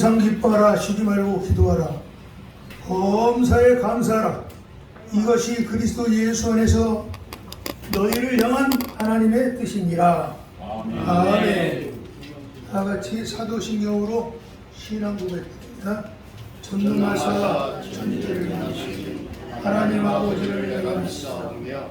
항상 기뻐하라. 쉬지 말고 기도하라. 범사에 감사하라. 이것이 그리스도 예수 안에서 너희를 향한 하나님의 뜻이니라. 아멘. 다 같이 사도신경으로 신앙 고백합니다. 전능하사 천지를 만드신 하나님 아버지를 내가 믿사오며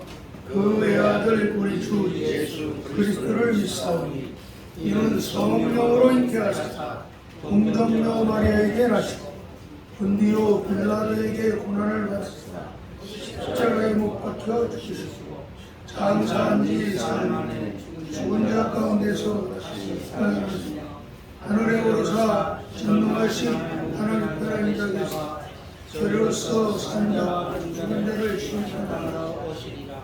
그 외아들 우리 주 예수 그리스도를 믿사오니 이는 성령으로 잉태하사 동정녀 마리아에게 나시고 본디오 빌라도에게 고난을 받으시다 십자가에 못 박혀 죽으시고 장사한 지 사흘 만에 죽은 자 가운데서 다시 하늘에 오르사 전능하신 하나님 편안히 계사 저리로서 산자 죽은 자를 심판하러 오시리라.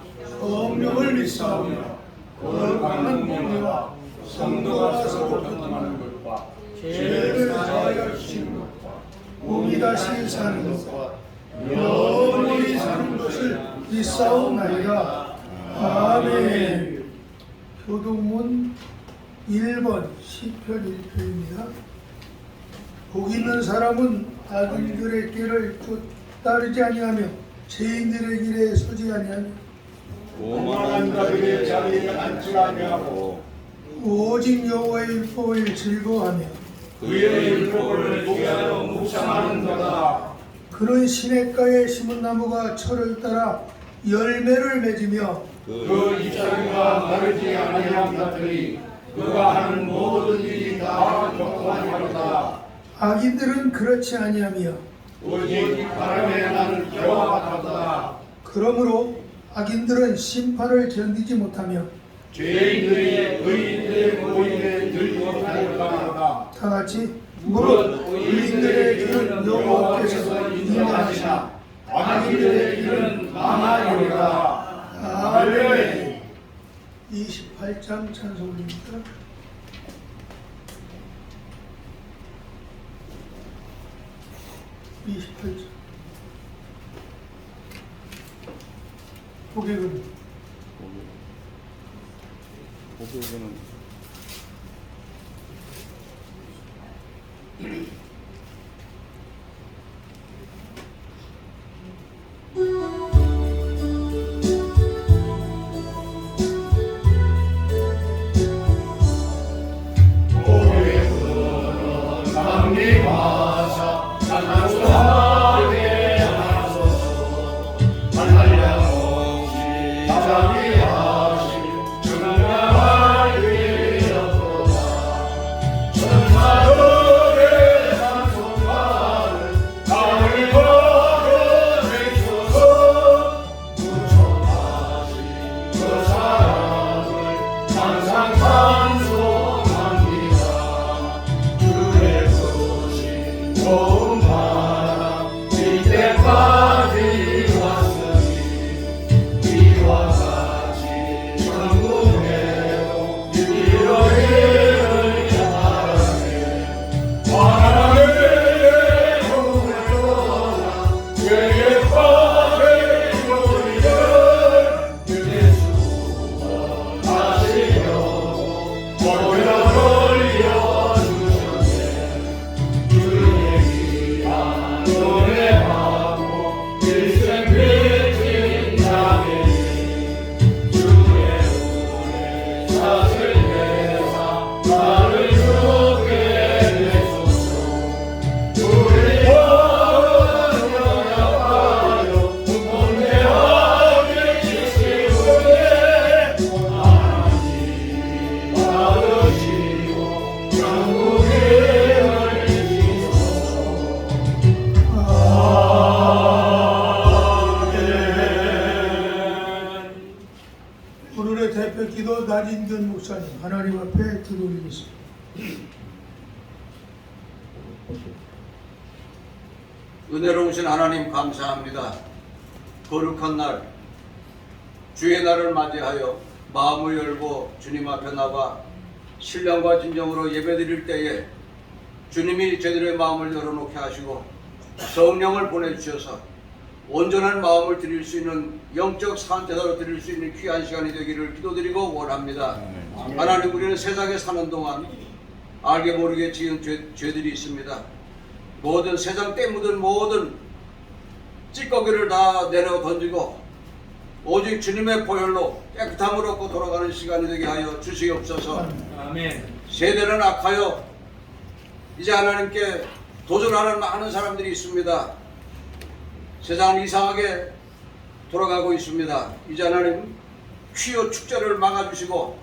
성령을 믿사오며 거룩한 공회와 성도가 서로 교통하는 것과 죄를 사하여 주시는 것과 몸이 다시 사는 것과 영원히 사는 것을 믿사오나이다. 아멘. 교동문 1번 시편 1편입니다. 복 있는 사람은 악인들의 길을 따르지 아니하며 죄인들의 길에 서지 아니하며 오만한 자들의 자리에 앉지 아니하고 오직 여호와의 율법을 즐거워하며 그의 율법을 위하여 묵상하는도다. 그는 시냇가에 심은 나무가 철을 따라 열매를 맺으며 그 잎사귀가 마르지 아니함 같으니 그가 하는 모든 일이 다 경건하리로다. 악인들은 그렇지 아니하며 오직 바람에 나는 겨와 같도다. 그러므로 악인들은 심판을 견디지 못하며 죄인들이 의인들의 모임에 들지 못하리로다. 다 같이 무릇 무릇 의인들의 길은 여호와께서 인도하시나 악인들의 길은 망하리로다. 아멘. 28장 찬송입니다. 고객은 강림하사 찬송하게 하소서. 한량없이 자비하심 증명하게 하소서. 천사들의 찬송가를 나를 걸어내소서. 무천하신 그 사랑을 항상 찬송합니다. 주의 좋은 바람 이때까지 왔으니 이와 같이 천국에도 이러기를 바라네. 바람에 몸을 떠나 죄의 밤에 이루리를 예수와 하시려고 머리를 돌려주셨네. 노래하고 일생 비친 자매니 주의 은혜 사슬 내사 나를 주게 되소서. 우리 영약하여 은혜하게 주시오네. 하나님 받으시고 천국을 주소서. 오늘의 대표 기도 나진균 목사님 하나님 앞에 기도 올리겠습니다. 은혜로우신 하나님 감사합니다. 거룩한 날 주의 날을 맞이하여 마음을 열고 주님 앞에 나가 신령과 진정으로 예배드릴 때에 주님이 저희들의 마음을 열어놓게 하시고 성령을 보내주셔서 온전한 마음을 드릴 수 있는 영적 산제사로 드릴 수 있는 귀한 시간이 되기를 기도드리고 원합니다. 하나님, 우리는 세상에 사는 동안 알게 모르게 지은 죄들이 있습니다. 모든 세상 때 묻은 모든 찌꺼기를 다 내려 던지고 오직 주님의 보혈로 깨끗함을 얻고 돌아가는 시간이 되게 하여 주시옵소서. 아멘. 세대는 악하여 이제 하나님께 도전하는 많은 사람들이 있습니다. 세상은 이상하게 돌아가고 있습니다. 이제 하나님 퀴어 축제를 막아주시고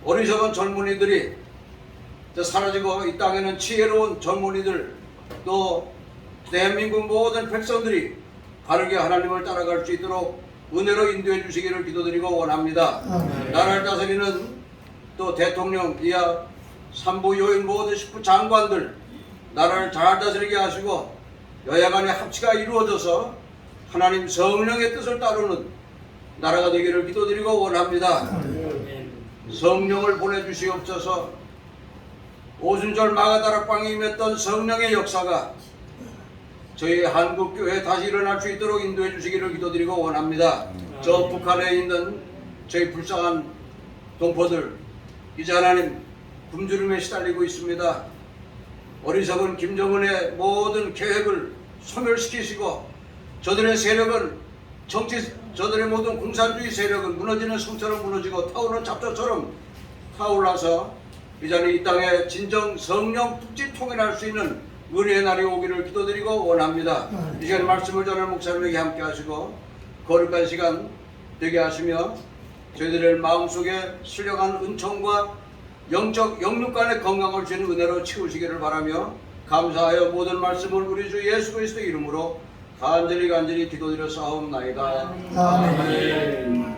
어리석은 젊은이들이 사라지고 이 땅에는 지혜로운 젊은이들 또 대한민국 모든 백성들이 바르게 하나님을 따라갈 수 있도록 은혜로 인도해 주시기를 기도드리고 원합니다. 나라를 다스리는 또 대통령 이하 산부 요인 모든 식부 장관들 나라를 잘 다스리게 하시고 여야 간의 합치가 이루어져서 하나님 성령의 뜻을 따르는 나라가 되기를 기도드리고 원합니다. 성령을 보내주시옵소서. 오순절 마가다락방에 임했던 성령의 역사가 저희 한국교회 다시 일어날 수 있도록 인도해 주시기를 기도드리고 원합니다. 저 북한에 있는 저희 불쌍한 동포들 이제 하나님 굶주림에 시달리고 있습니다. 어리석은 김정은의 모든 계획을 소멸시키시고 저들의 세력은 저들의 모든 공산주의 세력은 무너지는 성처럼 무너지고 타오르는 잡초처럼 타올라서 이제는 이 땅에 진정 성령 특집 통일할 수 있는 은혜의 날이 오기를 기도드리고 원합니다. 이 시간에 말씀을 전하는 목사님에게 함께 하시고 거룩한 시간 되게 하시며 저희들의 마음속에 신령한 은총과 영적 영육간의 건강을 주는 은혜로 채우시기를 바라며 감사하여 모든 말씀을 우리 주 예수 그리스도 이름으로 간절히 기도드려 싸움나이다. 아멘.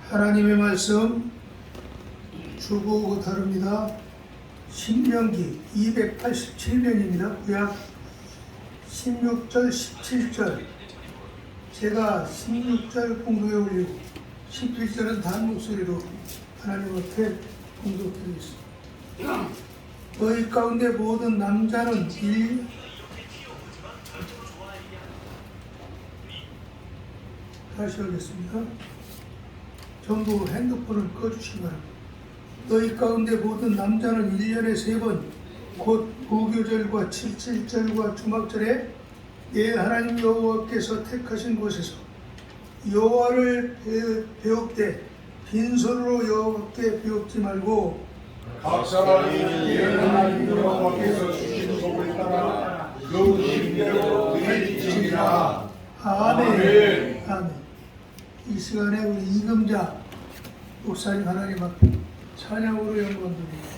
하나님의 말씀 주보고 다릅니다. 신명기 287면입니다. 구약 16절 17절 제가 16절 공독에 올리고 17절은 단 목소리로 하나님 앞에 공독드리겠습니다. 너희 가운데 모든 남자는 다시 하겠습니다. 전부 핸드폰을 꺼주시기 바랍니다. 너희 가운데 모든 남자는 1년에 3번 곧 무교절과 77절과 주막절에 예 하나님 여호와께서 택하신 곳에서 여호와를 배웁되 빈손으로 여호와께 배웁지 말고 각 사람이 예 하나님 여호와께서 주신 복을 따라 그 신대로 은혜지니라. 아멘. 아멘. 이 시간에 우리 이금자 목사님 하나님 앞에 찬양으로 영광드립니다.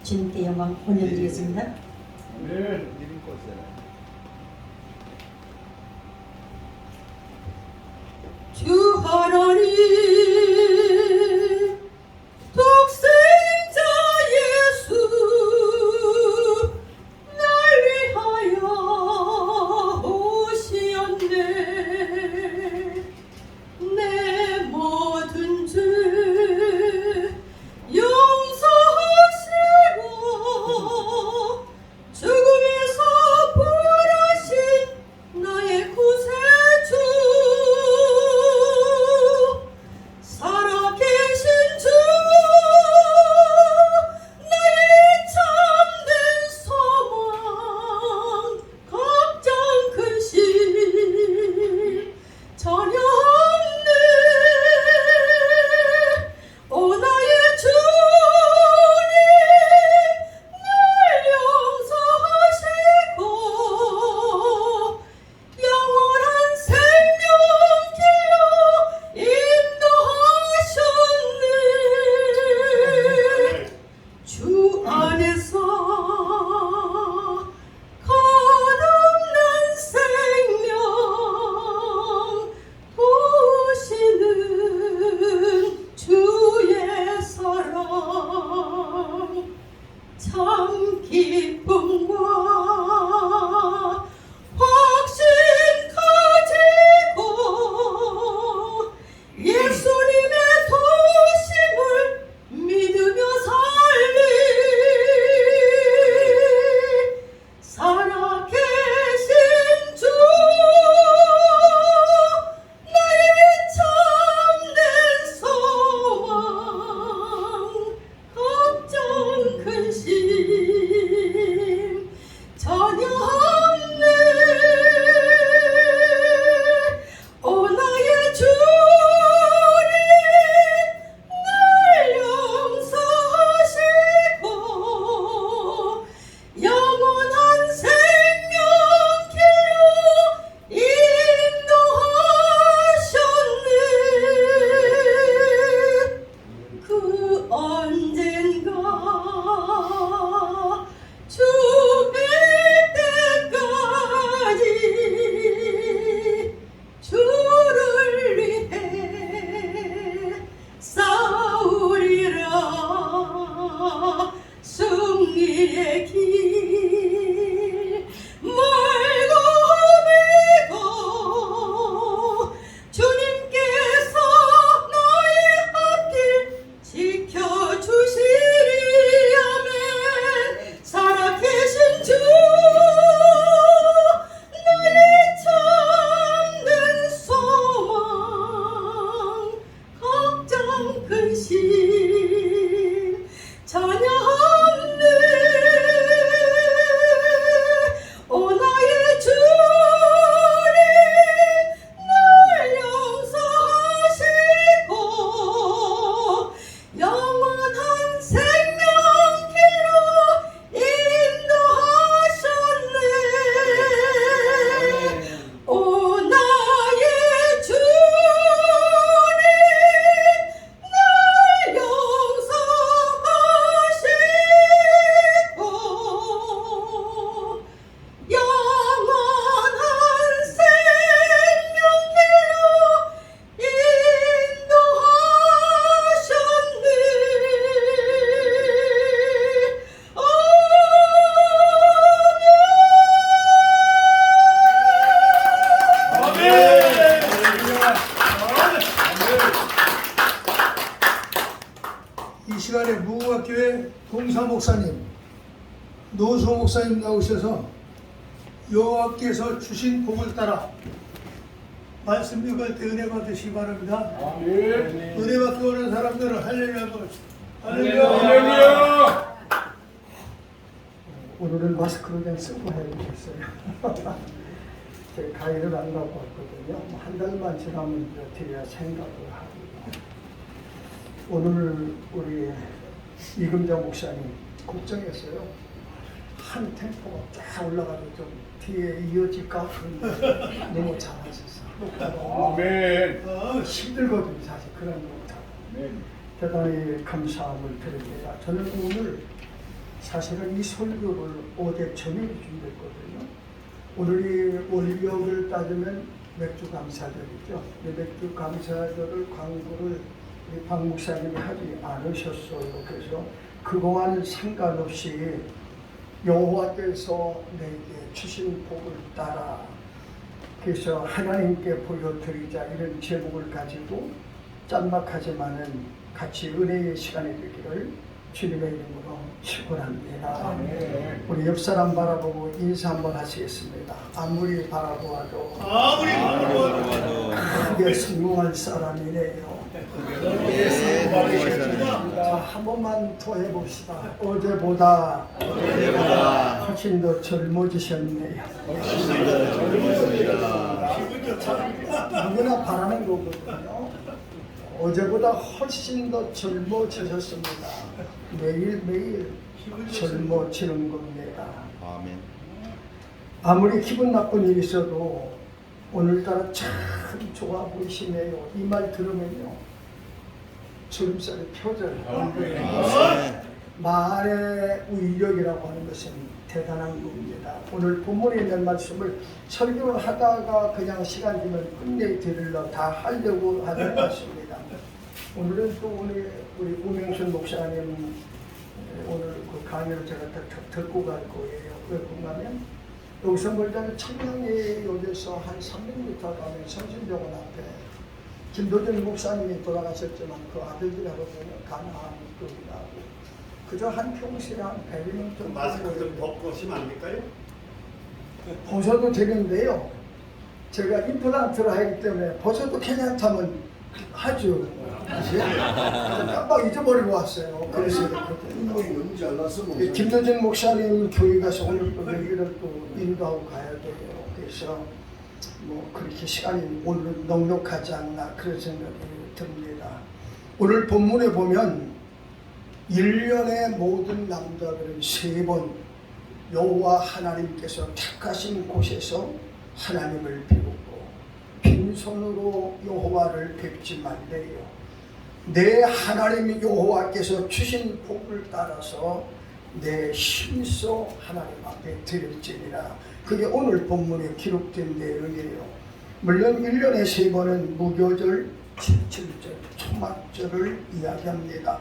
주님께 영광 올려드리겠습니다. 주 하나님 독생자 예수 날 위하여 오시었네. 내 모든 죄 용서하시고 죽음에서 부활하신 나의 구세주 기쁨과 확신 가지고 예수님의 도심을 믿으며 살아계신 주 나의 참된 소망 걱정 근심 전혀 없네. 오 나의 주님 날 용서하시고 영원한 생명길로 인도하셨네. 그 언젠가 죽을 때까지 주를 위해 싸우리라. 승리의 길 멀고 험해도 주님께서 너의 앞길 지켜주시리. 아멘. 살아계신 주 나의 참된 소망 걱정 근심 전혀 없네. 오 나의 주님 날 용서하시고 영원한 생명길로 인도하셨네. 오 나의 주님 날 용서하시고 영원한 생명길로 이 시간에 무궁화교회 동사 목사님, 노소 목사님 나오셔서 여호와께서 주신 복을 따라 말씀 읽을 때 은혜 받으시기 바랍니다. 은혜 받고 오는 사람들은 할렐루야 한번. 할렐루야. 오늘은 마스크를 그냥 쓰고 해주셨어요. 제가 가위를 안 갖고 왔거든요. 한 달만 지나면 드려야 생각을 하고. 오늘 우리 이금정 목사님 걱정했어요. 한 템포가 쫙 올라가도 좀 뒤에 이어질까? 너무 잘하셨어요. 아멘. 힘들거든요, 사실 그런 거. 대단히 감사함을 드립니다. 저는 오늘 사실은 이 설교를 어제 저녁에 준비했거든요. 오늘이 월요일 따지면 맥주 감사절이죠. 이 맥주 감사절을 광고를 우리 박 목사님이 하지 않으셨어요. 그래서 그거와는 상관없이 여호와께서 내게 주신 복을 따라 그래서 하나님께 보여드리자 이런 제목을 가지고 짤막하지만은 같이 은혜의 시간이 되기를 주님의 이름으로 축원합니다. 우리 옆 사람 바라보고 인사 한번 하시겠습니다. 아무리 바라보아도 크게 성공할 사람이네요. 자, 한 번만 더 해봅시다. 어제보다 훨씬 더 젊어지셨네요. 누구나 바라는 거거든요. 어제보다 훨씬 더 젊어지셨습니다. 매일매일 젊어지는 겁니다. 아멘. 아무리 기분 나쁜 일이 있어도 오늘따라 참 좋아 보이시네요. 이 말 들으면요. 주름살이 펴져요. 말의 위력이라고 하는 것은 대단한 겁니다. 오늘 본문에 있는 말씀을 설교를 하다가 그냥 시간 되면 끝내드리려 다 하려고 하는 것입니다. 오늘은 또 우리 우명순 목사님 오늘 그 강의를 제가 듣고 갈 거예요. 왜 그러냐면 여기서 멀다면 청량리 여기서 한 300m 가면 성신병원 앞에 김도전 목사님이 돌아가셨지만 그 아들들하고 가나안 급이라고 그저 한 평시에 한 100명 정도 마스크 좀 벗고 오시면 안 될까요? 벗어도 되는데요. 제가 임플란트를 하기 때문에 벗어도 괜찮다면 하죠. 사실 깜빡 잊어버리고 왔어요. 그래서 너무 잘났어. 김도전 목사님 교회 가서 오늘 또 여기를 또 인도하고 가야 돼요. 그래서 뭐 그렇게 시간이 오늘 넉넉하지 않나 그런 생각이 듭니다. 오늘 본문에 보면 1년의 모든 남자들은 3번 여호와 하나님께서 택하신 곳에서 하나님을 비우고 빈손으로 여호와를 뵙지 말래요. 내 하나님 여호와께서 주신 복을 따라서 내 힘써 하나님 앞에 드릴지니라. 그게 오늘 본문에 기록된 내용이에요. 물론 1년에 3번은 무교절, 7.7절, 초막절을 이야기합니다.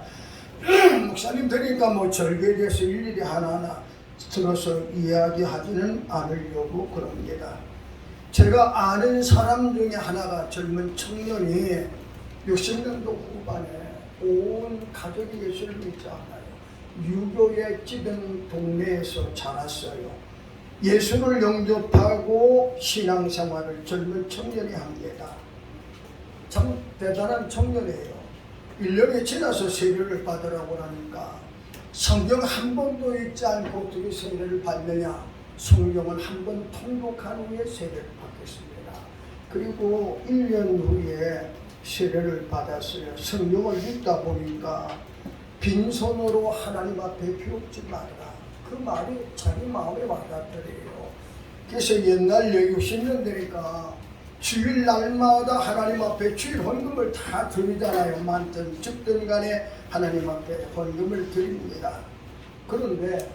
목사님 들으니까 뭐 절개에 대해서 일일이 하나하나 들어서 이야기하지는 않으려고 그럽니다. 제가 아는 사람 중에 하나가 젊은 청년이 60년도 후반에 온 가족이 예수를 믿지 않아요. 유교에 찌든 동네에서 자랐어요. 예수를 영접하고 신앙생활을 젊은 청년이 합니다. 참 대단한 청년이에요. 1년이 지나서 세례를 받으라고 하니까 성경 한 번도 읽지 않고 어떻게 세례를 받느냐. 성경을 한 번 통독한 후에 세례를 받겠습니다. 그리고 1년 후에 세례를 받았어요. 성경을 읽다 보니까 빈손으로 하나님 앞에 비웃지 말라. 그 말이 자기 마음에 와닿더래요. 그래서 옛날 60년 되니까 주일 날마다 하나님 앞에 주일 헌금을 다 드리잖아요. 많든 적든 간에 하나님 앞에 헌금을 드립니다. 그런데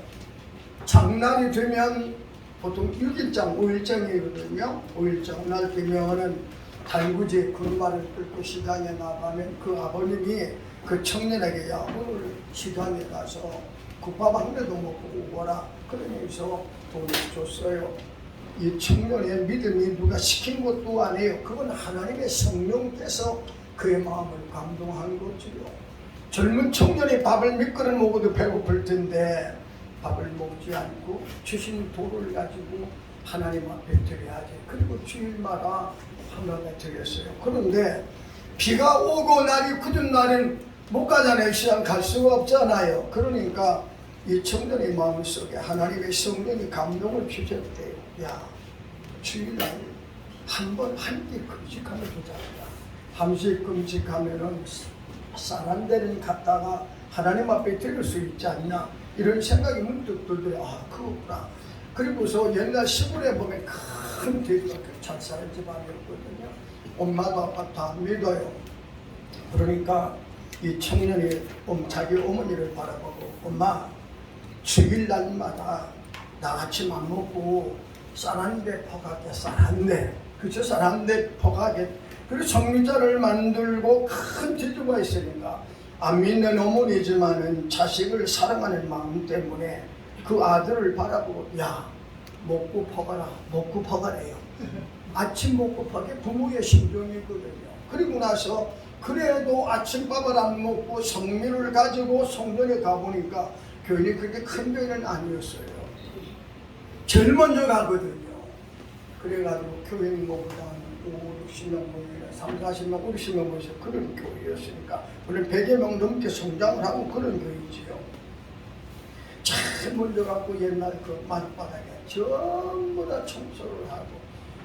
장날이 되면 보통 6일장, 5일장이거든요. 5일장 날 되면은 달구지 군마를 끌고 시장에 나가면 그 아버님이 그 청년에게 야 오늘 시장에 가서 국밥 한 개도 먹고 오거라 그러면서 돈을 줬어요. 이 청년의 믿음이 누가 시킨 것도 아니에요. 그건 하나님의 성령께서 그의 마음을 감동한 거지요. 젊은 청년이 밥을 몇 그릇 먹어도 배고플 텐데 밥을 먹지 않고 주신 돌을 가지고 하나님 앞에 드려야지. 그리고 주일마다 하나가 드렸어요. 그런데 비가 오고 날이 굳은 날은 못 가잖아요. 시장 갈 수가 없잖아요. 그러니까 이 청년의 마음속에 하나님의 성령이 감동을 주셨대요. 야, 주일날 한 번 한 끼 금식하면 되잖아. 한식 금식하면은 쌀한 대는 갖다가 하나님 앞에 드릴 수 있지 않냐. 이런 생각이 문득 들더래. 아, 그거구나. 그리고서 옛날 시골에 보면 큰 돼지가 잘 사는 집안이었거든요. 엄마도 아빠 다 믿어요. 그러니까 이 청년이 자기 어머니를 바라보고 엄마 주일날마다 나같이 맘 먹고 쌀 한 대 퍼가게 쌀 한 대 그쵸 쌀 한 대 퍼가게 그리고 정리자를 만들고 큰 재주가 있으니까 안 믿는 어머니지만은 자식을 사랑하는 마음 때문에 그 아들을 바라보고 야 먹고 퍼가라 먹고 퍼가래요. 아침 먹고 퍼게 부모의 심정이거든요. 그리고 나서 그래도 아침밥을 안 먹고 성민을 가지고 성전에 가보니까 교인이 그렇게 큰 교인은 아니었어요. 제일 먼저 가거든요. 그래가지고 교인 모보다 50, 60명 모이나 3, 40명, 50명 모여서 그런 교회였으니까 물론 100여 명 넘게 성장을 하고 그런 교회지요. 제일 먼저 갖고 옛날 그 마룻바닥에 전부 다 청소를 하고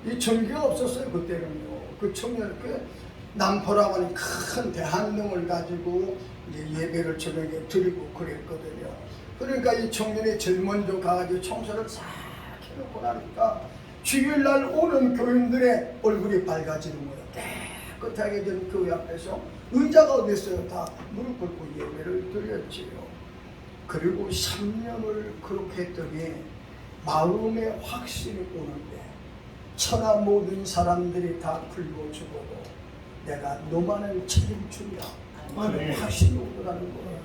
이 전기가 없었어요. 그때는요. 그 청년 그 남포라고 하는 큰 대한능을 가지고 이제 예배를 저녁에 드리고 그랬거든요. 그러니까 이 청년이 제일 먼저 가가지고 청소를 싹 해놓고 나니까 주일날 오는 교인들의 얼굴이 밝아지는 거예요. 깨끗하게 된 교회 앞에서 의자가 어디 있어요? 다 무릎 꿇고 예배를 드렸지요. 그리고 3년을 그렇게 했더니 마음에 확신이 오는데 천하 모든 사람들이 다 굶어 죽어도 내가 너만은 책임진다. 하시려고 하는 거예요.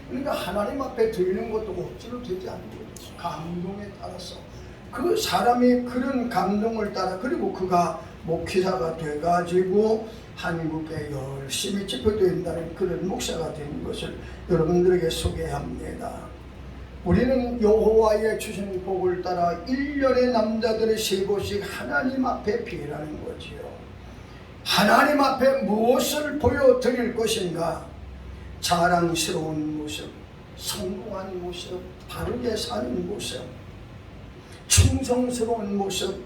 그러니까 하나님 앞에 드리는 것도 억지로 되지 않는 거죠. 감동에 따라서 그 사람이 그런 감동을 따라 그리고 그가 목회자가 돼가지고 한국에 열심히 집회된다는 그런 목사가 된 것을 여러분들에게 소개합니다. 우리는 여호와의 주신 복을 따라 1년의 남자들의 3곳씩 하나님 앞에 비라는 거지요. 하나님 앞에 무엇을 보여드릴 것인가? 자랑스러운 모습, 성공한 모습, 바르게 사는 모습, 충성스러운 모습,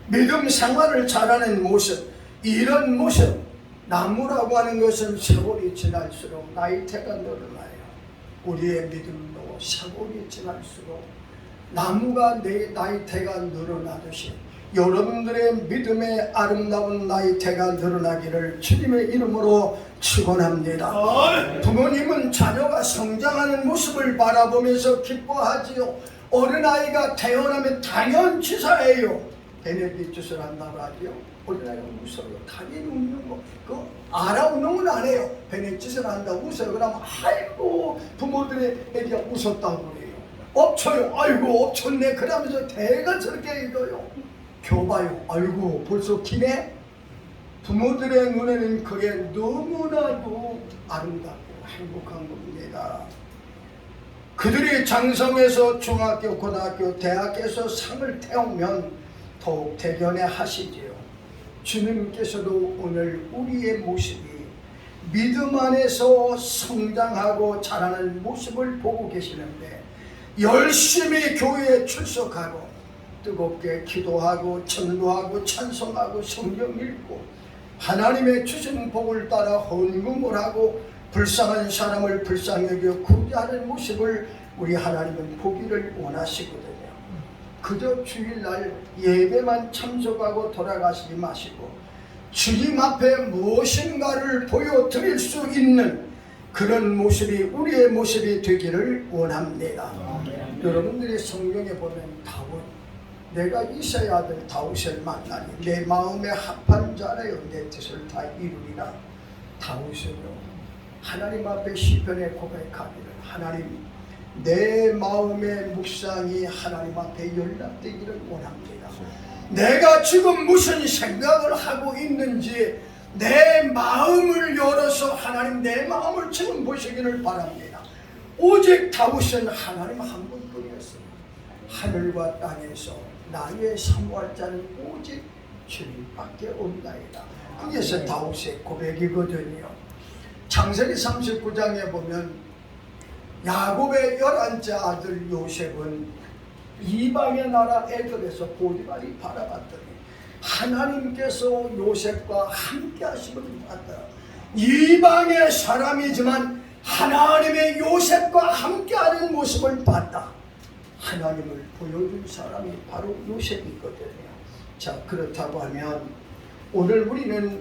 믿음 생활을 잘하는 모습, 이런 모습. 나무라고 하는 것은 세월이 지날수록 나이테가 늘어나요. 우리의 믿음도 세월이 지날수록 나무가 내 나이테가 늘어나듯이 여러분들의 믿음의 아름다운 나이테가 늘어나기를 주님의 이름으로 축원합니다. 부모님은 자녀가 성장하는 모습을 바라보면서 기뻐하지요. 어린아이가 태어나면 당연치사해요. 베네딕트를 한다고 하지요. 어린아이가 웃어요. 당연히 웃는 거. 그거 알아웃는 건 안 해요. 베네딕트를 한다고 웃어요. 그러면 아이고 부모들의 애기가 웃었다고 그래요. 엎쳐요. 아이고 엎쳤네. 그러면서 대가 저렇게 읽어요. 교봐요. 아이고 벌써 기네. 부모들의 눈에는 그게 너무나도 아름답고 행복한 겁니다. 그들이 장성해서 중학교, 고등학교, 대학에서 상을 태우면 더욱 대견해 하시지요. 주님께서도 오늘 우리의 모습이 믿음 안에서 성장하고 자라는 모습을 보고 계시는데 열심히 교회에 출석하고 뜨겁게 기도하고 전도하고 찬송하고 성경 읽고 하나님의 주신 복을 따라 헌금을 하고 불쌍한 사람을 불쌍히 여겨 구제하는 모습을 우리 하나님은 보기를 원하시거든요. 그저 주일날 예배만 참석하고 돌아가시지 마시고 주님 앞에 무엇인가를 보여드릴 수 있는 그런 모습이 우리의 모습이 되기를 원합니다. 여러분들이 성경에 보면 다윗, 내가 이새의 아들 다윗을 만나니 내 마음에 합한 자라요 내 뜻을 다 이루리라. 다윗은요 하나님 앞에 시편에 고백하기를 하나님 내 마음의 묵상이 하나님 앞에 연락되기를 원합니다. 내가 지금 무슨 생각을 하고 있는지 내 마음을 열어서 하나님 내 마음을 지금 보시기를 바랍니다. 오직 다윗은 하나님 한 분뿐이었어요. 하늘과 땅에서 나의 사모할 자는 오직 주님밖에 없나이다. 그래서 다윗의 고백이거든요. 창세기 39장에 보면 야곱의 11째 아들 요셉은 이방의 나라 애굽에서 보디발이 바라봤더니 하나님께서 요셉과 함께 하심을 봤다. 이방의 사람이지만 하나님의 요셉과 함께하는 모습을 봤다. 하나님을 보여준 사람이 바로 요셉이거든요. 자, 그렇다고 하면 오늘 우리는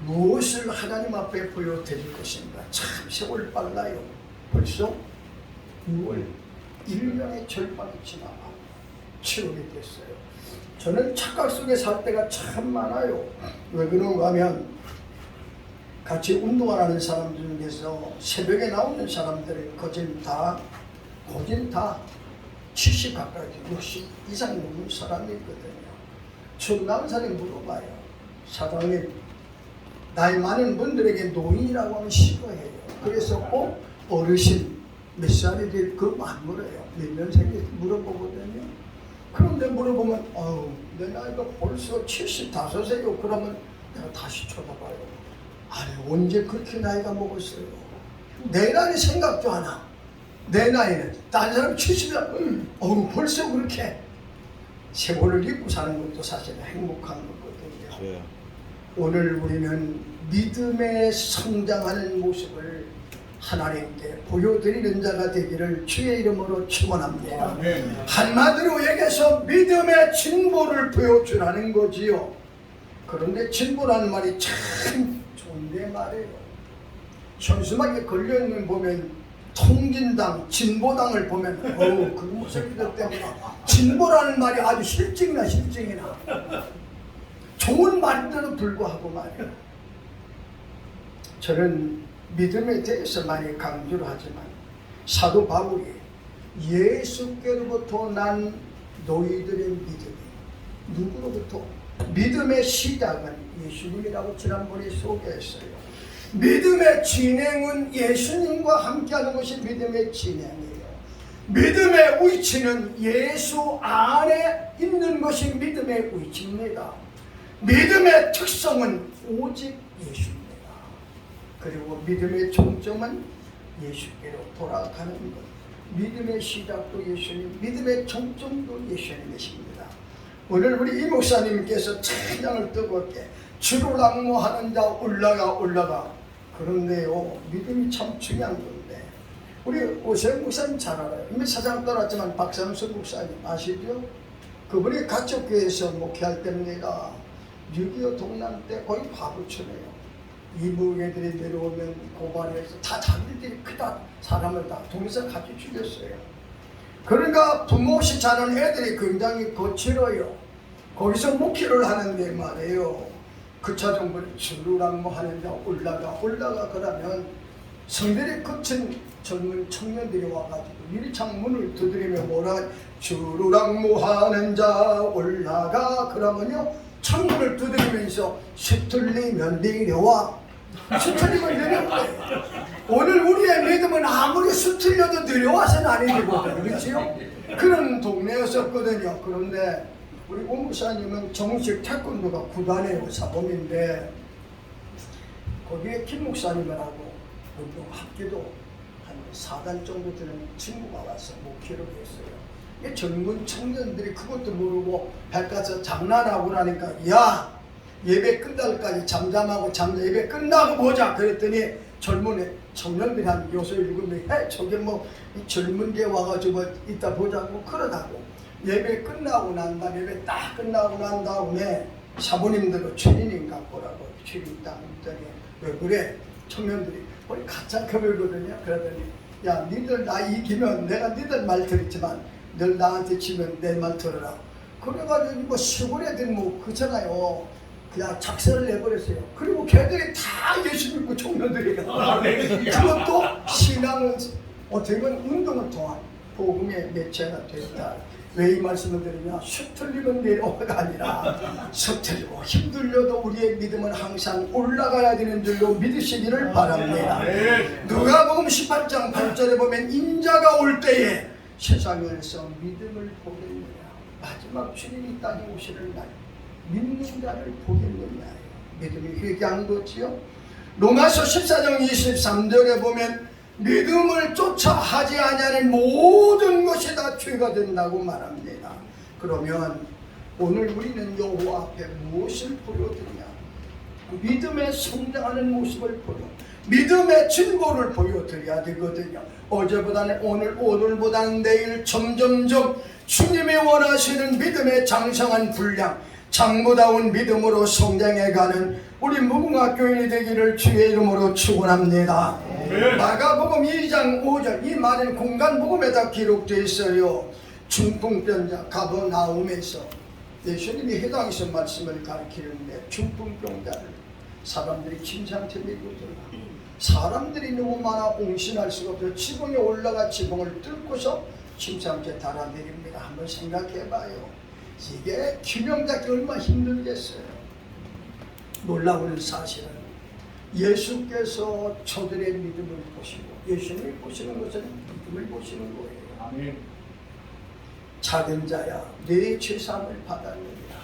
무엇을 하나님 앞에 보여드릴 것인가? 참 세월 빨라요. 벌써 6월 1년의 절반이 지나가 7월이 됐어요. 저는 착각 속에 살 때가 참 많아요. 왜 그런가 하면 같이 운동하는 사람들 중에서 새벽에 나오는 사람들은 거진 다 70 가까이 60 이상 넘는 사람이 있거든요. 처음 나온 사람이 물어봐요. 사장님, 나이 많은 분들에게 노인이라고 하면 싫어해요. 그래서 꼭 어르신 몇 살인지 그거 안 물어요. 몇 년생인지 물어보거든요. 그런데 물어보면 내 나이가 벌써 75세요. 그러면 내가 다시 쳐다봐요. 아니 언제 그렇게 나이가 먹었어요? 내 나이 생각도 안 하나. 내 나이는 다른 사람 70이 벌써 그렇게 세월을 잊고 사는 것도 사실 행복한 거거든요. 오늘 우리는 믿음의 성장하는 모습을 하나님께 보여드리는 자가 되기를 주의 이름으로 축원합니다. 한마디로 얘기해서 믿음의 진보를 보여주라는 거지요. 그런데 진보라는 말이 참 좋은데 말이에요. 현수막에 걸려있는 보면 통진당, 진보당을 보면 그 무섭기도 때문에 진보라는 말이 아주 실증이나 좋은 말인데도 불구하고 말이에요. 저는 믿음에 대해서 많이 강조를 하지만 사도 바울이 예수께로부터 난 너희들의 믿음이 누구로부터? 믿음의 시작은 예수님이라고 지난번에 소개했어요. 믿음의 진행은 예수님과 함께하는 것이 믿음의 진행이에요. 믿음의 위치는 예수 안에 있는 것이 믿음의 위치입니다. 믿음의 특성은 오직 예수입니다. 그리고 믿음의 종점은 예수께로 돌아가는 것. 믿음의 시작도 예수님, 믿음의 종점도 예수님이십니다. 오늘 우리 이 목사님께서 찬양을 뜨겁게 주를 앙모하는 자 올라가. 그런데요, 믿음이 참 중요한 건데 우리 오세훈 목사님 잘 알아요. 이미 사장 떠났지만 박상수 목사님 아시죠? 그분이 가족교회에서 목회할 때입니다. 6.25 동란 때 거의 바보처래요. 이북애들이 내려오면 고발해서 다 자기들이 크다 사람을 다 동에서 같이 죽였어요. 그러니까 부모 없이 자란 애들이 굉장히 거칠어요. 거기서 목회를 하는데 말이에요. 그 차 정부를 주루랑 뭐 하는 자 올라가 그러면 성들이 거친 젊은 청년들이 와가지고 유리창 문을 두드리며 뭐라 주루랑 뭐 하는 자 올라가 그러면요 창문을 두드리면서 수틀리면 내려와 수틀리면 내려와요. 오늘 우리의 믿음은 아무리 수틀려도 내려와서는 아니 되거든요. 그렇지요? 그런 동네였었거든요. 그런데 우리 오 목사님은 정식 태권도가 구단의 사범인데 거기에 김 목사님이라고 운동 합기도 한 4단 정도 되는 친구가 와서 목회를 했어요. 이 젊은 청년들이 그것도 모르고 백가서 장난하고 나니까 야 예배 끝날까지 잠잠하고 예배 끝나고 보자 그랬더니 젊은 청년들이 한 6-7명 저게 뭐 이 젊은 게 와가지고 이따 보자고 그러다고 예배 끝나고 난 다음에 예배 딱 끝나고 난 다음에 사모님들도 주인님 갖고 오라고 주인 딱 했더니 왜 그래? 청년들이 우리 가짜 급이거든요. 그러더니 야 니들 나 이기면 내가 니들 말 들었지만 늘 나한테 치면 내 말 들어라. 그래가지고 뭐 시골 애들 뭐 그잖아요. 그냥 작세를 내버렸어요. 그리고 걔들이 다 예수 믿고 청년들이 그것도 신앙은 어떻게 보면 운동을 통한 복음의 매체가 됐다. 왜 이 말씀을 드리냐? 수틀리면 내려오가 아니라 서툴리고 힘들려도 우리의 믿음은 항상 올라가야 되는 줄로 믿으시기를 바랍니다. 누가복음 18장 8절에 보면 인자가 올 때에 세상에서 믿음을 보겠느냐. 마지막 주님이 땅에 오시는 날 믿는 자를 보겠느냐. 믿음이 회개한 거지요. 로마서 14장 23절에 보면 믿음을 쫓아 하지 아니하는 모든 것이 다 죄가 된다고 말합니다. 그러면 오늘 우리는 여호와 앞에 무엇을 보여드리냐? 믿음에 성장하는 모습을 보여 믿음의 진보를 보여드려야 되거든요. 어제보다는 오늘보다는 내일 점점점 주님이 원하시는 믿음의 장성한 분량 장부다운 믿음으로 성장해가는 우리 무궁화교인이 되기를 주의 이름으로 축원합니다. 마가복음 2장 5절 이 말은 공간복음에다 기록되어 있어요. 중풍병자 가버나움에서 예수님이 해당해서 말씀을 가르치는데 중풍병자를 사람들이 침상째 밀고 들어가 사람들이 너무 많아 옹신할 수가 없어서 지붕에 올라가 지붕을 뚫고서 침상째 달아내립니다. 한번 생각해봐요. 이게 균형 잡기 얼마나 힘들겠어요. 놀라운 사실은 예수께서 저들의 믿음을 보시고 예수님이 보시는 것은 믿음을 보시는 거예요. 아멘. 작은 자야 내 죄사함을 받았느니라.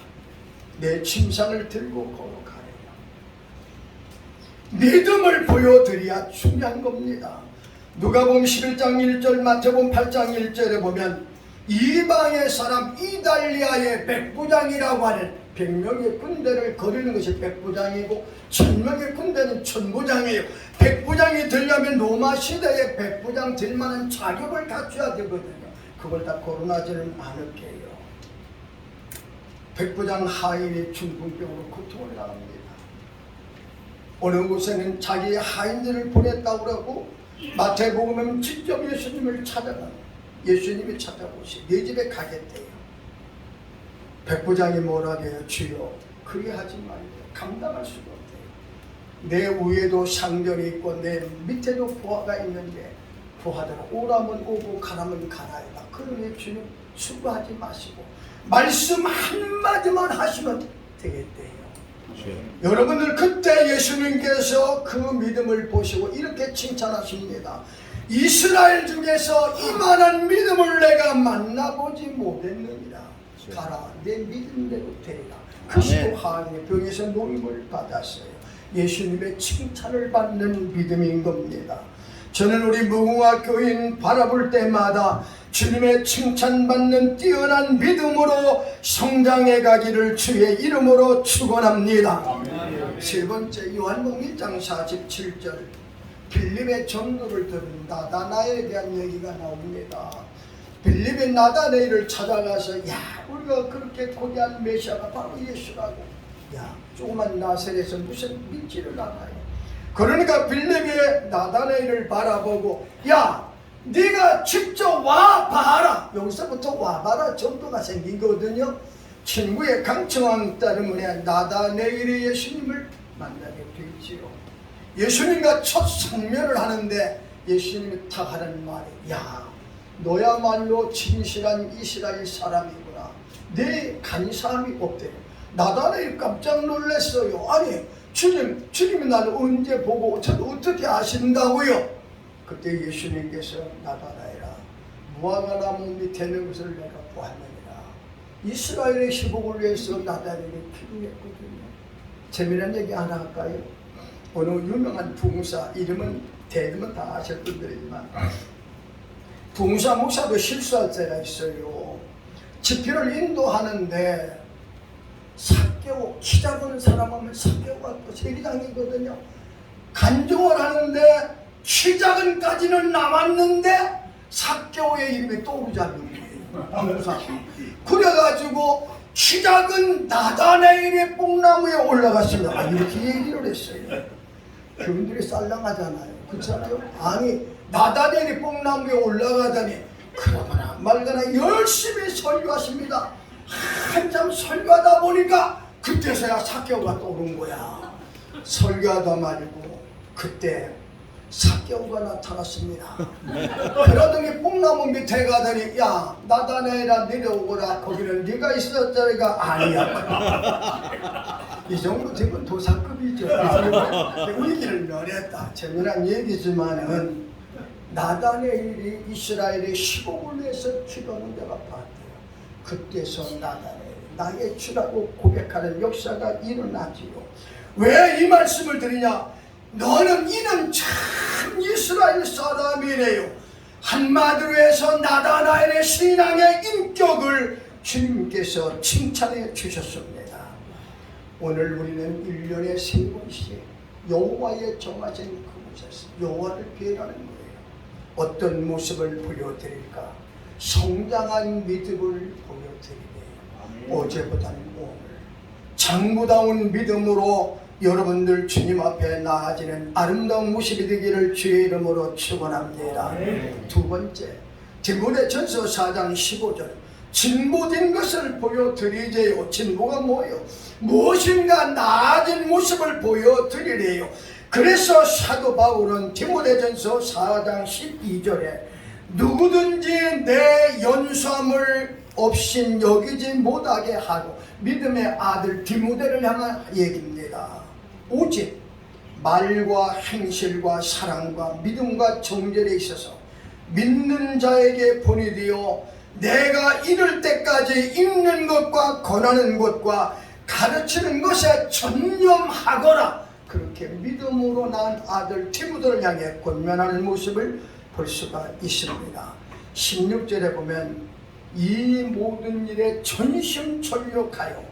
내 침상을 들고 걸어가래요. 믿음을 보여드려야 중요한 겁니다. 누가복음 11장 1절 마태복음 8장 1절에 보면 이방의 사람 이달리아의 백부장이라고 하는 100명의 군대를 거르는 것이 백부장이고 1000명의 군대는 천부장이에요. 백부장이 되려면 로마 시대에 백부장 될 만한 자격을 갖춰야 되거든요. 그걸 다 거론하지는 않을 게요. 백부장 하인이 중풍병으로 고통을 당합니다. 어느 곳에는 자기의 하인들을 보냈다고 하고 마태복음은 직접 예수님을 찾아가요. 예수님이 찾아오시 네 집에 가겠대요. 백부장이 뭐라 해요? 주여 그리하지 말고 감당할 수가 없대요. 내 위에도 상전이 있고 내 밑에도 부하가 있는데 부하들아 오라면 오고 가라면 가라이다. 그러니 주님 수고하지 마시고 말씀 한마디만 하시면 되겠대요. 여러분들 그때 예수님께서 그 믿음을 보시고 이렇게 칭찬하십니다. 이스라엘 중에서 이만한 믿음을 내가 만나보지 못했느니라. 가라 내 믿음대로 되리라. 그시고 하나님의 병에서 노임을 받았어요. 예수님의 칭찬을 받는 믿음인 겁니다. 저는 우리 무궁화 교인 바라볼 때마다 주님의 칭찬받는 뛰어난 믿음으로 성장해 가기를 주의 이름으로 축원합니다. 세 번째 요한복음 1장 47절 빌립의 전도를 들은 나다나엘에 대한 얘기가 나옵니다. 빌립이 나다나엘을 찾아가서 야 우리가 그렇게 고대한 메시아가 바로 예수라고 야 조그만 나셀에서 무슨 믿지를 않아요. 그러니까 빌립이 나다나엘을 바라보고 야 네가 직접 와봐라. 여기서부터 와봐라 정도가 생긴 거거든요. 친구의 강청왕 때문에 나다나엘이 예수님을 만나게 되지요. 예수님과 첫 성면을 하는데 예수님이 딱 하는 말이 야 너야말로 진실한 이스라엘 사람이구나. 내 간사함이 없대요. 나다나엘 깜짝 놀랐어요. 아니 주님이 나를 언제 보고 저를 어떻게 아신다고요? 그때 예수님께서 나다나엘아 무화과 나무 밑에 있는 것을 내가 보았느니라. 이스라엘의 회복을 위해서 나다나엘이 필요했거든요. 재미난 얘기 하나 할까요? 어느 유명한 부흥사 이름은 대부분 다 아실 분들이지만 부흥사 목사도 실수할 때가 있어요. 집회를 인도하는데 삭개오 키 작은 사람 하면 삭개오가 또 세리장이거든요. 간증을 하는데 키 작은까지는 남았는데 삭개오의 이름이 떠오르지 않는 거예요. 그래가지고 키 작은 나다나엘의 뽕나무에 올라갔습니다. 이렇게 얘기를 했어요. 그분들이 쌀랑하잖아요. 그렇잖아요. 아니 나다나엘이 뽕나무에 올라가다니 그러거나 말거나 열심히 설교하십니다. 한참 설교하다 보니까 그때서야 삭개오가 떠오른 거야. 설교하다 말고 그때 삭개오가 나타났습니다. 그러더니 뽕나무 밑에 가더니 야 나다나엘아 내려오거라. 거기는 네가 있었다니까 아니야. 이 정도 되면 도사급이죠. 우리기를 면했다. 재미난 얘기지만은 나다나엘이 이스라엘의 시복을 위해서 기도하는 데가 봤대요. 그때서 나다나엘 나의 주라고 고백하는 역사가 일어나지요. 왜 이 말씀을 드리냐? 너는 이는 참 이스라엘 사람이래요. 한마디로 해서 나다나엘의 신앙의 인격을 주님께서 칭찬해 주셨습니다. 오늘 우리는 1년에 3번씩 여호와의 정하신 그곳에서 여호와를 비행하는 거예요. 어떤 모습을 보여드릴까? 성장한 믿음을 보여드리네요. 어제보다는 오늘 장부다운 믿음으로 여러분들 주님 앞에 나아지는 아름다운 모습이 되기를 주의 이름으로 축원합니다. 두 번째 디모데전서 4장 15절 진보된 것을 보여드리제요. 진보가 뭐예요? 무엇인가 나아진 모습을 보여드리래요. 그래서 사도 바울은 디모데전서 4장 12절에 누구든지 내 연수함을 없인 여기지 못하게 하고 믿음의 아들 디모데를 향한 얘기입니다. 오직 말과 행실과 사랑과 믿음과 정절에 있어서 믿는 자에게 본이 되어 내가 이를 때까지 읽는 것과 권하는 것과 가르치는 것에 전념하거라. 그렇게 믿음으로 난 아들 디모데를 향해 권면하는 모습을 볼 수가 있습니다. 16절에 보면 이 모든 일에 전심전력하여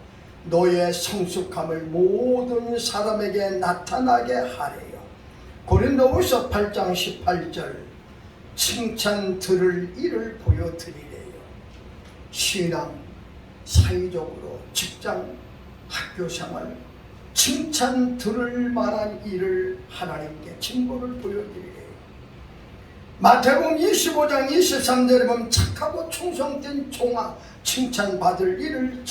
너의 성숙함을 모든 사람에게 나타나게 하래요. 고린도후서 8장 18절 칭찬 들을 일을 보여드리래요. 신앙, 사회적으로, 직장, 학교생활 칭찬 들을 만한 일을 하나님께 증거를 보여드리래요. 마태복음 25장 23절에 보면 착하고 충성된 종아 칭찬받을 일을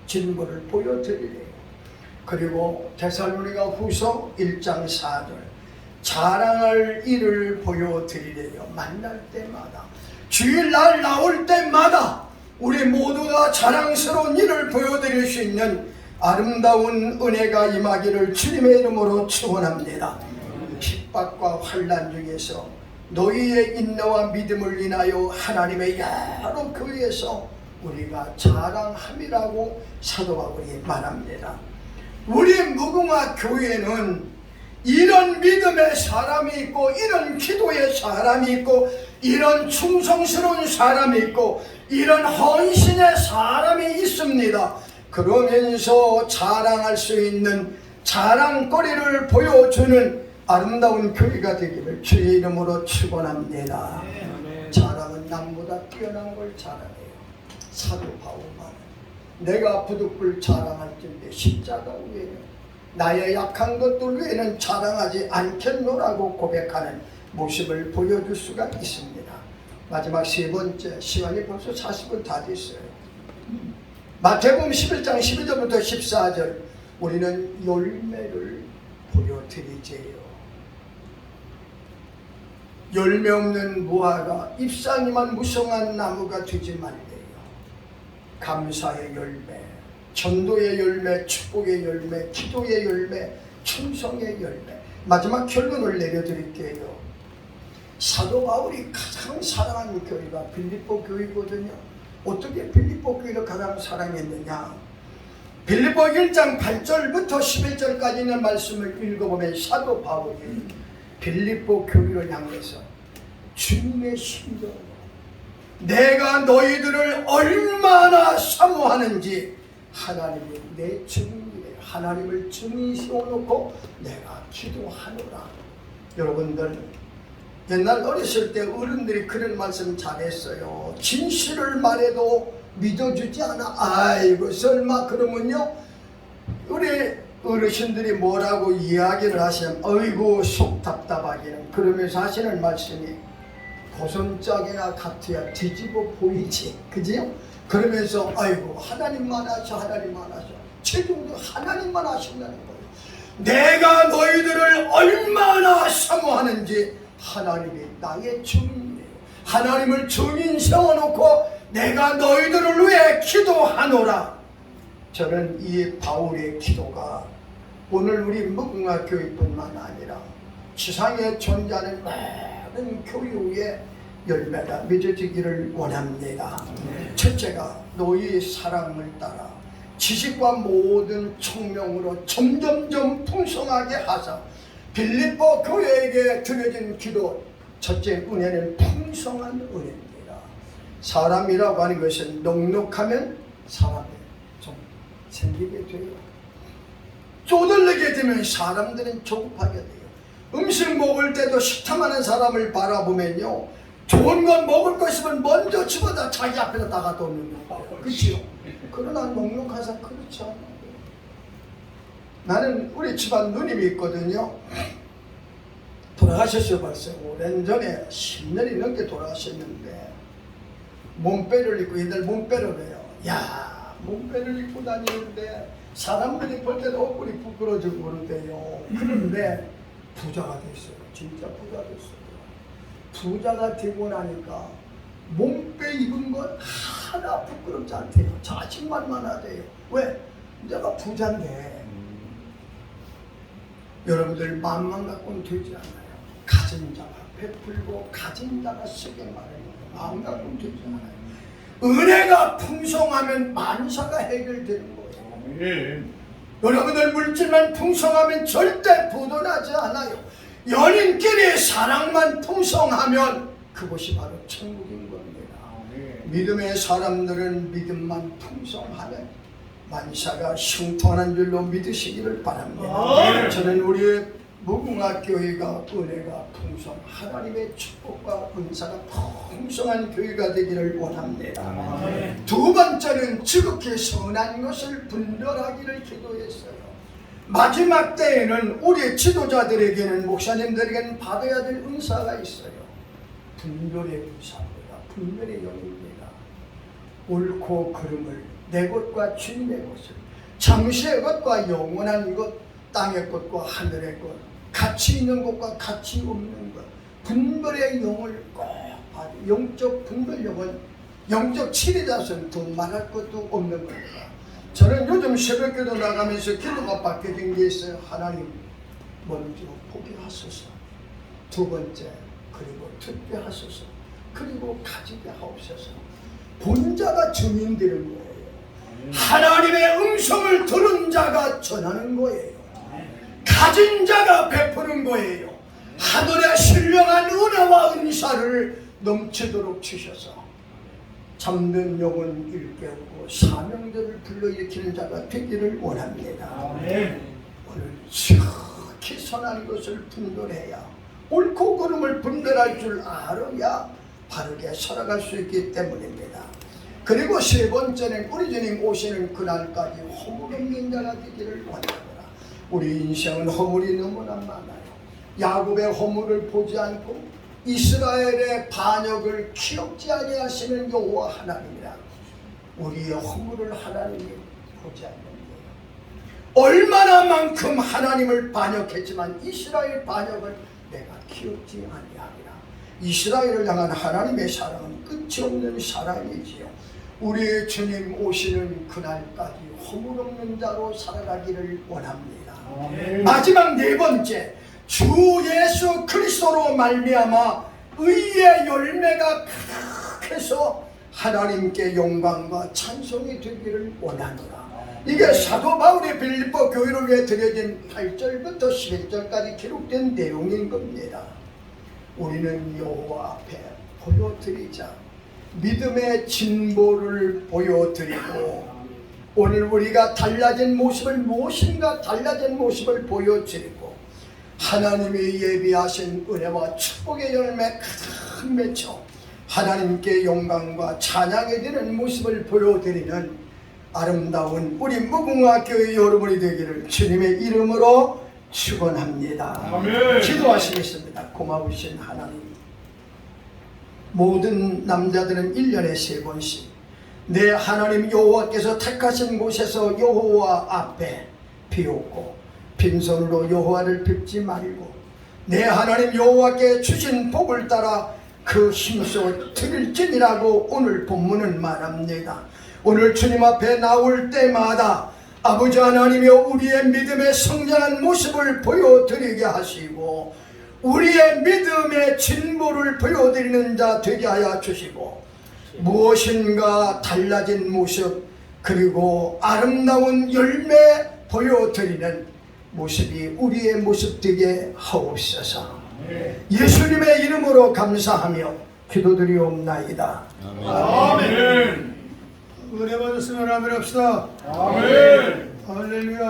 증거를 보여드리래요. 그리고 데살로니가 후서 1장 4절 자랑할 일을 보여드리래요. 만날 때마다 주일날 나올 때마다 우리 모두가 자랑스러운 일을 보여드릴 수 있는 아름다운 은혜가 임하기를 주님의 이름으로 축원합니다. 핍박과 환난 중에서 너희의 인내와 믿음을 인하여 하나님의 여러 교회에서 우리가 자랑함이라고 사도 바울이 말합니다. 우리 무궁화 교회는 이런 믿음의 사람이 있고 이런 기도의 사람이 있고 이런 충성스러운 사람이 있고 이런 헌신의 사람이 있습니다. 그러면서 자랑할 수 있는 자랑거리를 보여주는 아름다운 교회가 되기를 주의 이름으로 축원합니다. 자랑은 남보다 뛰어난 걸 자랑해요. 사도 바울만 내가 부득불 자랑할 텐데 십자가 위에는 나의 약한 것들 외에는 자랑하지 않겠노라고 고백하는 모습을 보여줄 수가 있습니다. 마지막 세 번째, 시간이 벌써 40분 다 됐어요. 마태복음 11장 12절부터 14절 우리는 열매를 보여드리제요. 열매 없는 무화과 잎사귀만 무성한 나무가 되지 말래요. 감사의 열매, 전도의 열매, 축복의 열매, 기도의 열매, 충성의 열매. 마지막 결론을 내려드릴게요. 사도 바울이 가장 사랑하는 교회가 빌립보 교회거든요. 어떻게 빌립보 교회를 가장 사랑했느냐? 빌립보 1장 8절부터 11절까지 있는 말씀을 읽어보면 사도 바울이 빌립보 교회를 향해서 주님의 심정으로 내가 너희들을 얼마나 사모하는지 하나님이 내 증인이래. 하나님을 증인 세워놓고 내가 기도하노라. 여러분들 옛날 어렸을 때 어른들이 그런 말씀 잘했어요. 진실을 말해도 믿어주지 않아. 아이고 설마 그러면요 우리 어르신들이 뭐라고 이야기를 하시면 어이구 속 답답하기는 그러면서 하시는 말씀이 보선짝이나 같아야 뒤집어 보이지, 그지요? 그러면서 아이고 하나님만 하셔 하나님만 하셔 최종도 하나님만 하신다는 거예요. 내가 너희들을 얼마나 사모하는지 하나님이 나의 증인이에요. 하나님을 증인 세워놓고 내가 너희들을 위해 기도하노라. 저는 이 바울의 기도가 오늘 우리 무궁화 교회뿐만 아니라 지상에 존재하는 많은 교회의 열매가 맺어지기를 원합니다. 첫째가 너희의 사랑을 따라 지식과 모든 총명으로 점점점 풍성하게 하사 빌립보 교회에게 드려진 기도. 첫째 은혜는 풍성한 은혜입니다. 사람이라고 하는 것은 넉넉하면 사람이 좀 생기게 돼요. 쪼들리게 되면 사람들은 조급하게 돼요. 음식 먹을 때도 식탐하는 사람을 바라보면요 좋은 건 먹을 거 있으면 먼저 집어다 자기 앞에다 다가 놓는 거예요. 그렇죠? 그러나 넉넉하사 그렇지 않아요. 나는 우리 집안 누님이 있거든요. 돌아가셨어요. 벌써 오랜 전에 10년이 넘게 돌아가셨는데 몸빼를 입고 옛날 몸빼를 해요. 야 몸빼를 입고 다니는데 사람들이 볼 때도 얼굴이 부끄러지고 그러대요. 그런데 부자가 됐어요. 진짜 부자 됐어요. 부자가 되고 나니까 몸빼 입은 건 하나 부끄럽지 않대요. 자신만만 하대요. 왜? 내가 부자인데. 여러분들 마음만 갖고는 되지 않아요. 가진 자가 베풀고 가진 자가 쓰게 말하는 거예요. 마음 갖고는 되지 않아요. 은혜가 풍성하면 만사가 해결되는 거예요. 여러분들 물질만 풍성하면 절대 부도나지 않아요. 연인끼리 사랑만 풍성하면 그것이 바로 천국인 겁니다. 믿음의 사람들은 믿음만 풍성하면 만사가 형통하는 줄로 믿으시기를 바랍니다. 저는 우리의 무궁화 교회가 은혜가 풍성, 하나님의 축복과 은사가 풍성한 교회가 되기를 원합니다. 두 번째는 지극히 선한 것을 분별하기를 기도했어요. 마지막 때에는 우리 지도자들에게는 목사님들에게는 받아야 될 은사가 있어요. 분별의 은사입니다. 분별의 영입니다. 옳고 그름을 내 것과 주님의 것을 잠시의 것과 영원한 것, 땅의 것과 하늘의 것, 가치 있는 것과 가치 없는 것, 분별의 영을 꼭 봐야 돼. 영적 분별력은 영적 치리자선 더 말할 것도 없는 겁니다. 저는 요즘 새벽기도 나가면서 기도가 바뀌어진 게 있어요. 하나님 먼저 보게 하소서, 두 번째 그리고 듣게 하소서, 그리고 가지게 하옵소서. 본 자가 증인되는 거예요. 하나님의 음성을 들은 자가 전하는 거예요. 가진 자가 베푸는 거예요. 하늘의 신령한 은혜와 은사를 넘치도록 주셔서 잠든 영혼 일깨우고 사명들을 불러일으키는 자가 되기를 원합니다. 오늘 지극히 선한 것을 분별해야, 옳고 그름을 분별할 줄 알아야 바르게 살아갈 수 있기 때문입니다. 그리고 세 번째는 우리 주님 오시는 그날까지 허물 없는 자가 되기를 원합니다. 우리 인생은 허물이 너무나 많아요. 야곱의 허물을 보지 않고 이스라엘의 반역을 기억지 아니하시는 여호와 하나님이라 우리의 허물을 하나님이 보지 않는 거예요. 얼마나 만큼 하나님을 반역했지만 이스라엘 반역을 내가 기억지 아니하리라. 이스라엘을 향한 하나님의 사랑은 끝이 없는 사랑이지요. 우리 주님 오시는 그날까지 허물 없는 자로 살아가기를 원합니다. 마지막 네 번째, 주 예수 그리스도로 말미암아 의의 열매가 가득해서 하나님께 영광과 찬송이 되기를 원하노라. 이게 사도 바울이 빌립보 교회를 위해 드려진 8절부터 11절까지 기록된 내용인 겁니다. 우리는 여호와 앞에 보여드리자 믿음의 진보를 보여드리고, 오늘 우리가 달라진 모습을, 무엇인가 달라진 모습을 보여드리고, 하나님이 예비하신 은혜와 축복의 열매 가득 맺혀 하나님께 영광과 찬양이 되는 모습을 보여드리는 아름다운 우리 무궁화 교회 여러분이 되기를 주님의 이름으로 축원합니다. 아멘. 기도하시겠습니다. 고마우신 하나님, 모든 남자들은 1년에 3번씩 내 하나님 여호와께서 택하신 곳에서 여호와 앞에 비웃고 빈손으로 여호와를 뵙지 말고 내 하나님 여호와께 주신 복을 따라 그 힘써 드릴지니라고 오늘 본문은 말합니다. 오늘 주님 앞에 나올 때마다 아버지 하나님이여 우리의 믿음의 성장한 모습을 보여드리게 하시고 우리의 믿음의 진보를 보여드리는 자 되게 하여 주시고, 무엇인가 달라진 모습 그리고 아름다운 열매 보여드리는 모습이 우리의 모습 되게 하옵소서. 예수님의 이름으로 감사하며 기도드리옵나이다. 아멘. 은혜 받았으면 아멘 합시다. 아멘. 할렐루야.